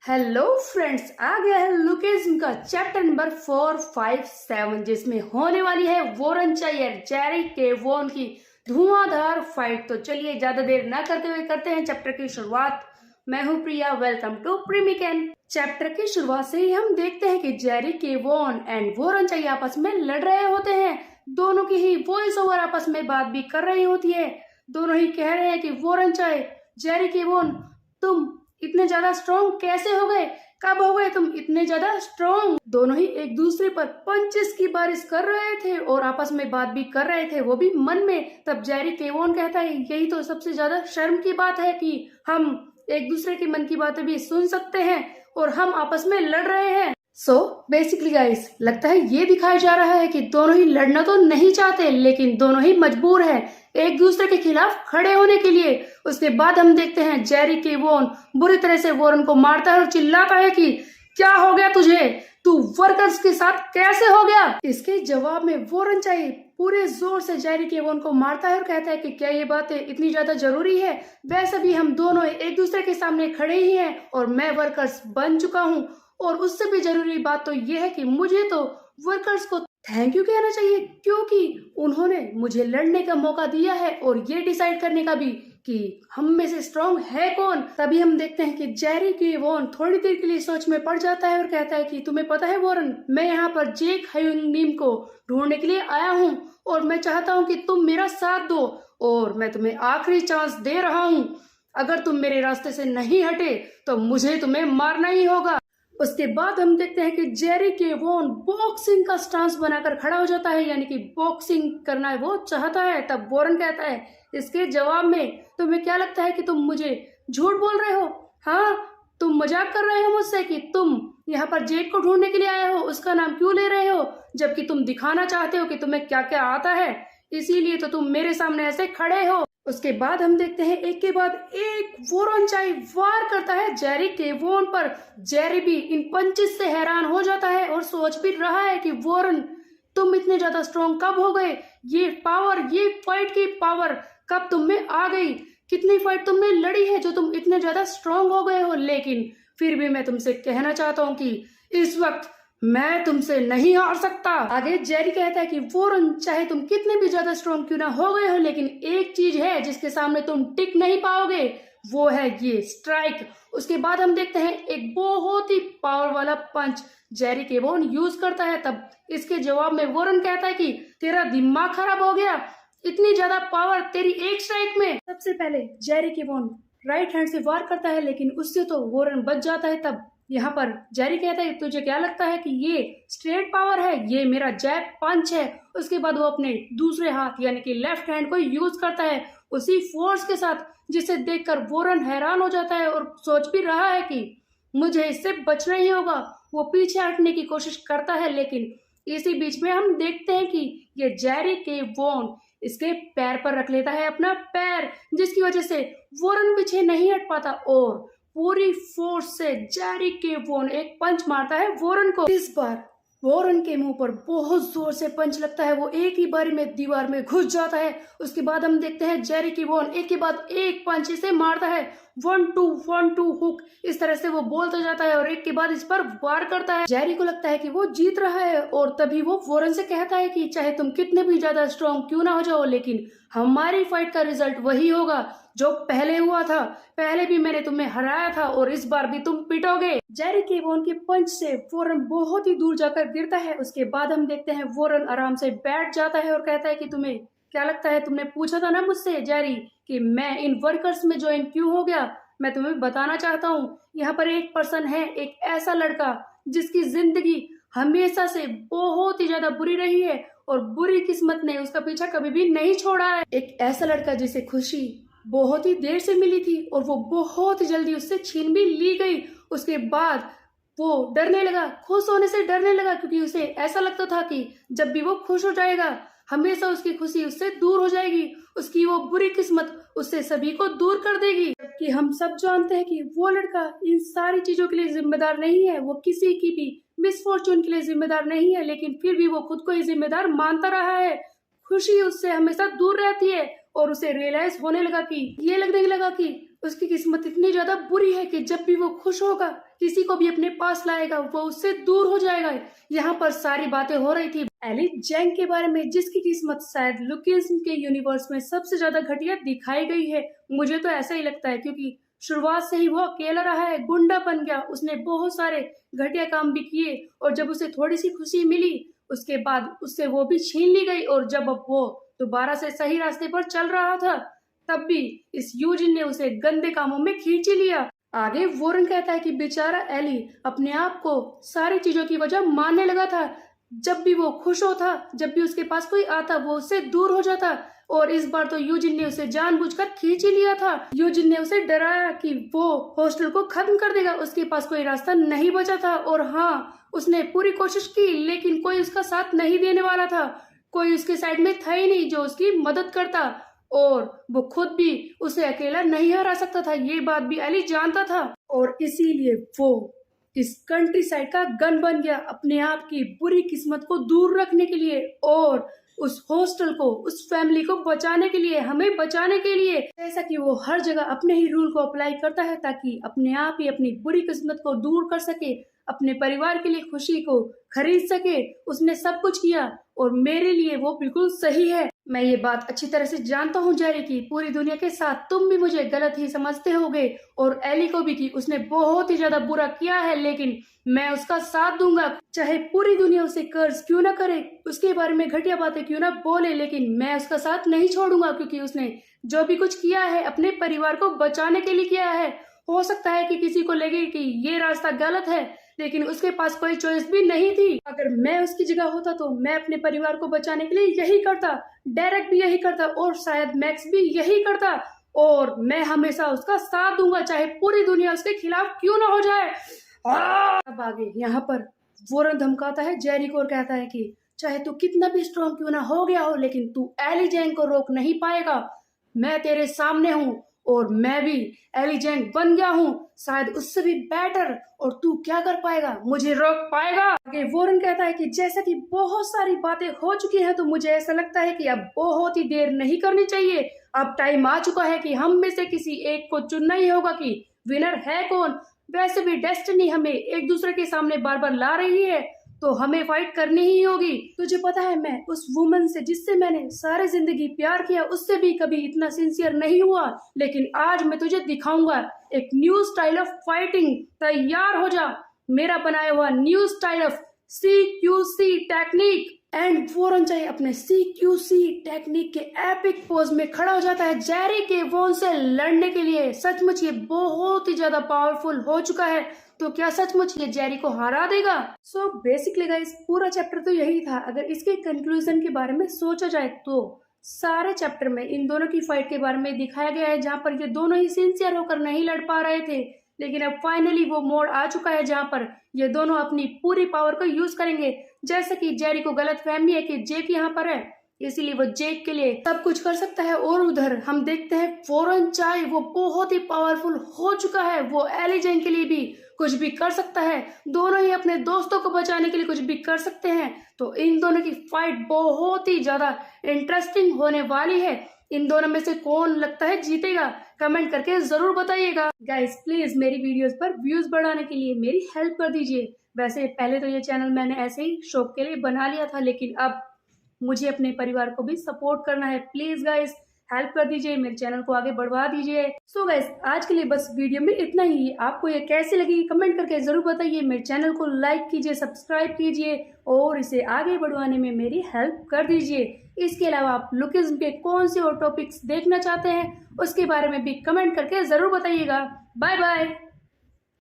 Hello friends, आ गया है लुकेज्म का चैप्टर नंबर 457 जिसमें होने वाली है वोरन चाई और जेरी केवोन की धुआंधार फाइट। तो चलिए ज्यादा देर ना करते हुए करते हैं चैप्टर की शुरुआत। मैं हूं प्रिया, वेलकम टू प्रीमिकन। चैप्टर की शुरुआत से ही हम देखते हैं कि जेरी केवोन एंड वोरन चाई आपस में लड़ रहे होते हैं। दोनों की ही वॉइस ओवर आपस में बात भी कर रही होती है। दोनों ही कह रहे हैं कि वोरन चाई, जेरी केवोन, तुम इतने ज्यादा स्ट्रॉन्ग कैसे हो गए, कब हो गए तुम इतने ज्यादा स्ट्रॉन्ग। दोनों ही एक दूसरे पर पंचेस की बारिश कर रहे थे और आपस में बात भी कर रहे थे, वो भी मन में। तब जेरी केवोन कहता है, यही तो सबसे ज्यादा शर्म की बात है कि हम एक दूसरे के मन की बातें भी सुन सकते हैं और हम आपस में लड़ रहे हैं। सो बेसिकली गाइस, लगता है ये दिखाया जा रहा है कि दोनों ही लड़ना तो नहीं चाहते, लेकिन दोनों ही मजबूर है एक दूसरे के खिलाफ खड़े होने के लिए। उसके बाद हम देखते हैं जेरी केवोन बुरी तरह से वोरन को मारता है और चिल्लाता है कि क्या हो गया तुझे, तू वर्कर्स के साथ कैसे हो गया। इसके जवाब में वोरन चाई पूरे जोर से जेरी केवोन को मारता है और कहता है कि क्या ये बातें इतनी ज्यादा जरूरी है, वैसे भी हम दोनों एक दूसरे के सामने खड़े ही हैं और मैं वर्कर्स बन चुका हूँ। और उससे भी जरूरी बात तो ये है कि मुझे तो वर्कर्स को थैंक यू कहना चाहिए, क्योंकि उन्होंने मुझे लड़ने का मौका दिया है और ये डिसाइड करने का भी कि हम में से स्ट्रॉन्ग है कौन। तभी हम देखते हैं कि जेरी केवोन थोड़ी देर के लिए सोच में पड़ जाता है और कहता है कि तुम्हें पता है वोरन, मैं यहाँ पर जेक ह्यूंगनिम को ढूंढने के लिए आया हूँ और मैं चाहता हूँ कि तुम मेरा साथ दो और मैं तुम्हें आखिरी चांस दे रहा हूँ। अगर तुम मेरे रास्ते से नहीं हटे तो मुझे तुम्हें मारना ही होगा। उसके बाद हम देखते हैं कि जेरी केवोन बॉक्सिंग का स्टांस बनाकर खड़ा हो जाता है, यानी कि बॉक्सिंग करना वो चाहता है। तब वोरन कहता है इसके जवाब में, तुम्हें क्या लगता है कि तुम मुझे झूठ बोल रहे हो? हाँ, तुम मजाक कर रहे हो मुझसे कि तुम यहाँ पर जेक को ढूंढने के लिए आए हो, उसका नाम क्यों ले रहे हो, जबकि तुम दिखाना चाहते हो कि तुम्हें क्या क्या आता है, इसीलिए तो तुम मेरे सामने ऐसे खड़े हो। उसके बाद हम देखते हैं एक के बाद एक वोरन चाई वार करता है जेरी केवोन पर। जेरी भी इन पंचेस से हैरान हो जाता है और सोच भी रहा है कि वोरन, तुम इतने ज्यादा स्ट्रॉन्ग कब हो गए, ये पावर, ये फाइट की पावर कब तुम में आ गई, कितनी फाइट तुमने लड़ी है जो तुम इतने ज्यादा स्ट्रॉन्ग हो गए हो। लेकिन फिर भी मैं तुमसे कहना चाहता हूँ कि इस वक्त मैं तुमसे नहीं हार सकता। आगे जेरी कहता है कि वोरन, चाहे तुम कितने भी ज्यादा स्ट्रॉन्ग क्यों ना हो गए हो, लेकिन एक चीज है जिसके सामने तुम टिक नहीं पाओगे, वो है ये स्ट्राइक। उसके बाद हम देखते हैं एक बहुत ही पावर वाला पंच जेरी केवोन यूज करता है। तब इसके जवाब में वोरन कहता है कि तेरा दिमाग खराब हो गया, इतनी ज्यादा पावर तेरी एक स्ट्राइक में। सबसे पहले जेरी केवोन राइट हैंड से वार करता है, लेकिन उससे तो वोरन बच जाता है। तब यहाँ पर जेरी कहता है तुझे क्या लगता है कि ये स्ट्रेट पावर है, ये मेरा जैब पंच है। उसके बाद वो अपने दूसरे हाथ यानी कि लेफ्ट हैंड को यूज करता है उसी फोर्स के साथ, जिसे देखकर वोरन हैरान हो जाता है और सोच भी रहा है कि मुझे इससे बचना ही होगा। वो पीछे हटने की कोशिश करता है, लेकिन इसी बीच में हम देखते हैं कि ये जेरी केवोन इसके पैर पर रख लेता है अपना पैर, जिसकी वजह से वोरन पीछे नहीं हट पाता और पूरी फोर्स से जेरी केवोन एक पंच मारता है वोरन को। इस बार वोरन के मुंह पर बहुत जोर से पंच लगता है, वो एक ही बारी में दीवार में घुस जाता है। उसके बाद हम देखते हैं जेरी केवोन एक के बाद एक पंच इसे मारता है, 1-2 हुक, इस तरह से वो बोलता जाता है और एक के बाद इस पर वार करता है। जेरी को लगता है कि वो जीत रहा है और तभी वो वोरन से कहता है कि चाहे तुम कितने भी ज्यादा स्ट्रॉन्ग क्यों ना हो जाओ, लेकिन हमारी फाइट का रिजल्ट वही होगा जो पहले हुआ था। पहले भी मैंने तुम्हें हराया था और इस बार भी तुम पिटोगे। जेरी केवोन के पंच से वोरन बहुत ही दूर जाकर गिरता है। उसके बाद हम देखते हैं वोरन आराम से बैठ जाता है और कहता है कि तुम्हें क्या लगता है, तुमने पूछा था ना मुझसे जेरी कि मैं इन वर्कर्स में ज्वाइन क्यों हो गया, मैं तुम्हें बताना चाहता हूँ। यहाँ पर एक पर्सन है, एक ऐसा लड़का जिसकी जिंदगी हमेशा से बहुत ही ज्यादा बुरी रही है और बुरी किस्मत ने उसका पीछा कभी भी नहीं छोड़ा है। एक ऐसा लड़का जिसे खुशी बहुत ही देर से मिली थी और वो बहुत ही जल्दी उससे छीन भी ली गई। उसके बाद वो डरने लगा, खुश होने से डरने लगा, क्योंकि उसे ऐसा लगता था कि जब भी वो खुश हो जाएगा हमेशा उसकी खुशी उससे दूर हो जाएगी, उसकी वो बुरी किस्मत उससे सभी को दूर कर देगी। जबकि हम सब जानते हैं कि वो लड़का इन सारी चीजों के लिए जिम्मेदार नहीं है, वो किसी की भी मिसफॉर्चून के लिए जिम्मेदार नहीं है, लेकिन फिर भी वो खुद को ही जिम्मेदार मानता रहा है। खुशी उससे हमेशा दूर रहती है और उसे रियलाइज होने लगा कि ये लगने लगा कि उसकी किस्मत इतनी ज्यादा बुरी है कि जब भी वो खुश होगा, किसी को भी अपने पास लाएगा, वो उससे दूर हो जाएगा। यहाँ पर सारी बातें हो रही थी एली जैंग के बारे में, जिसकी किस्मत शायद लुकिज्म के यूनिवर्स में सबसे ज्यादा घटिया दिखाई गई है। मुझे तो ऐसा ही लगता है, क्योंकि शुरुआत से ही वो अकेला रहा है, गुंडा बन गया, उसने बहुत सारे घटिया काम भी किए, और जब उसे थोड़ी सी खुशी मिली उसके बाद उससे वो भी छीन ली गई। और जब अब वो दोबारा से सही रास्ते पर चल रहा था, तब भी इस यूजिन ने उसे गंदे कामों में खींच लिया। आगे वोरन कहता है कि बेचारा एली अपने आप को सारी चीजों की वजह मानने लगा था। जब भी वो खुश होता, जब भी उसके पास कोई आता, वो उससे दूर हो जाता, और इस बार तो यूजिन ने उसे जानबूझकर खींच ही लिया था। यूजिन ने उसे डराया कि वो हॉस्टल को खत्म कर देगा, उसके पास कोई रास्ता नहीं बचा था। और हाँ, उसने पूरी कोशिश की, लेकिन कोई उसका साथ नहीं देने वाला था, कोई उसके साइड में था ही नहीं जो उसकी मदद करता, और वो खुद भी उसे अकेला नहीं हरा सकता था। ये बात भी एली जानता था, और इसीलिए वो इस कंट्री साइड का गन बन गया, अपने आप की बुरी किस्मत को दूर रखने के लिए, और उस हॉस्टल को, उस फैमिली को बचाने के लिए, हमें बचाने के लिए। जैसा कि वो हर जगह अपने ही रूल को अप्लाई करता है, ताकि अपने आप ही अपनी बुरी किस्मत को दूर कर सके, अपने परिवार के लिए खुशी को खरीद सके। उसने सब कुछ किया, और मेरे लिए वो बिल्कुल सही है। मैं ये बात अच्छी तरह से जानता हूँ जेरी की, पूरी दुनिया के साथ तुम भी मुझे गलत ही समझते होगे, और एली को भी, कि उसने बहुत ही ज्यादा बुरा किया है, लेकिन मैं उसका साथ दूंगा। चाहे पूरी दुनिया उसे कर्ज क्यों ना करे, उसके बारे में घटिया बातें क्यों ना बोले, लेकिन मैं उसका साथ नहीं छोड़ूंगा, क्योंकि उसने जो भी कुछ किया है अपने परिवार को बचाने के लिए किया है। हो सकता है कि किसी को लगे कि ये रास्ता गलत है, लेकिन उसके पास कोई चॉइस भी नहीं थी। अगर मैं उसकी जगह होता तो मैं अपने परिवार को बचाने के लिए यही करता, डेरेक भी यही करता, और शायद मैक्स भी यही करता, और मैं हमेशा उसका साथ दूंगा, चाहे पूरी दुनिया उसके खिलाफ क्यों ना हो जाए। अब आगे यहाँ पर वोरन धमकाता है जेरी को और कहता है कि चाहे तू कितना भी स्ट्रॉन्ग क्यों ना हो गया हो, लेकिन तू एली जैंग को रोक नहीं पाएगा। मैं तेरे सामने हूँ, और मैं भी एली जैंग बन गया हूँ, शायद उससे भी बेटर, और तू क्या कर पाएगा, मुझे रोक पाएगा। आगे वोरन कहता है कि जैसा कि बहुत सारी बातें हो चुकी हैं, तो मुझे ऐसा लगता है कि अब बहुत ही देर नहीं करनी चाहिए। अब टाइम आ चुका है कि हम में से किसी एक को चुनना ही होगा कि विनर है कौन। वैसे भी डेस्टिनी हमें एक दूसरे के सामने बार बार ला रही है, तो हमें फाइट करनी ही होगी। तुझे पता है, मैं उस वुमन से जिससे मैंने सारी जिंदगी प्यार किया, उससे भी कभी इतना सिंसियर नहीं हुआ, लेकिन आज मैं तुझे दिखाऊंगा एक न्यू स्टाइल ऑफ फाइटिंग। तैयार हो जा, मेरा बनाया हुआ new style of CQC technique. And वोरन चाहे अपने CQC टेक्निक के एपिक पोज में खड़ा हो जाता है जेरी के वॉन से लड़ने के लिए। सचमुच ये बहुत ही ज्यादा पावरफुल हो चुका है, तो क्या सचमुच ये जेरी को हरा देगा? सो बेसिकली गाइस, पूरा चैप्टर तो यही था। अगर इसके कंक्लूजन के बारे में सोचा जाए, तो सारे चैप्टर में इन दोनों की फाइट के बारे में दिखाया गया है, जहाँ पर ये दोनों ही सिंसियर होकर नहीं लड़ पा रहे थे, लेकिन अब फाइनली वो मोड़ आ चुका है जहाँ पर ये दोनों अपनी पूरी पावर को यूज करेंगे। जैसे कि जेरी को गलत फहमी है कि जेक यहाँ पर है, इसीलिए वो जेक के लिए सब कुछ कर सकता है, और उधर हम देखते हैं वोरन चाई, वो बहुत ही पावरफुल हो चुका है, वो एली जैंग के लिए भी कुछ भी कर सकता है, दोनों ही अपने दोस्तों को बचाने के लिए कुछ भी कर सकते हैं। तो इन दोनों की फाइट बहुत ही ज्यादा इंटरेस्टिंग होने वाली है। इन दोनों में से कौन लगता है जीतेगा, कमेंट करके जरूर बताइएगा। गाइस प्लीज मेरी वीडियोस पर व्यूज बढ़ाने के लिए मेरी हेल्प कर दीजिए। वैसे पहले तो ये चैनल मैंने ऐसे ही शौक के लिए बना लिया था, लेकिन अब मुझे अपने परिवार को भी सपोर्ट करना है। प्लीज गाइस हेल्प कर दीजिए, मेरे चैनल को आगे बढ़वा दीजिए। सो गाइस आज के लिए बस वीडियो में इतना ही। आपको ये कैसी लगी कमेंट करके जरूर बताइए। मेरे चैनल को लाइक कीजिए, सब्सक्राइब कीजिए, और इसे आगे बढ़वाने में मेरी हेल्प कर दीजिए। इसके अलावा आप लुकिज्म के कौन से और टॉपिक्स देखना चाहते हैं, उसके बारे में भी कमेंट करके जरूर बताइएगा। Bye bye.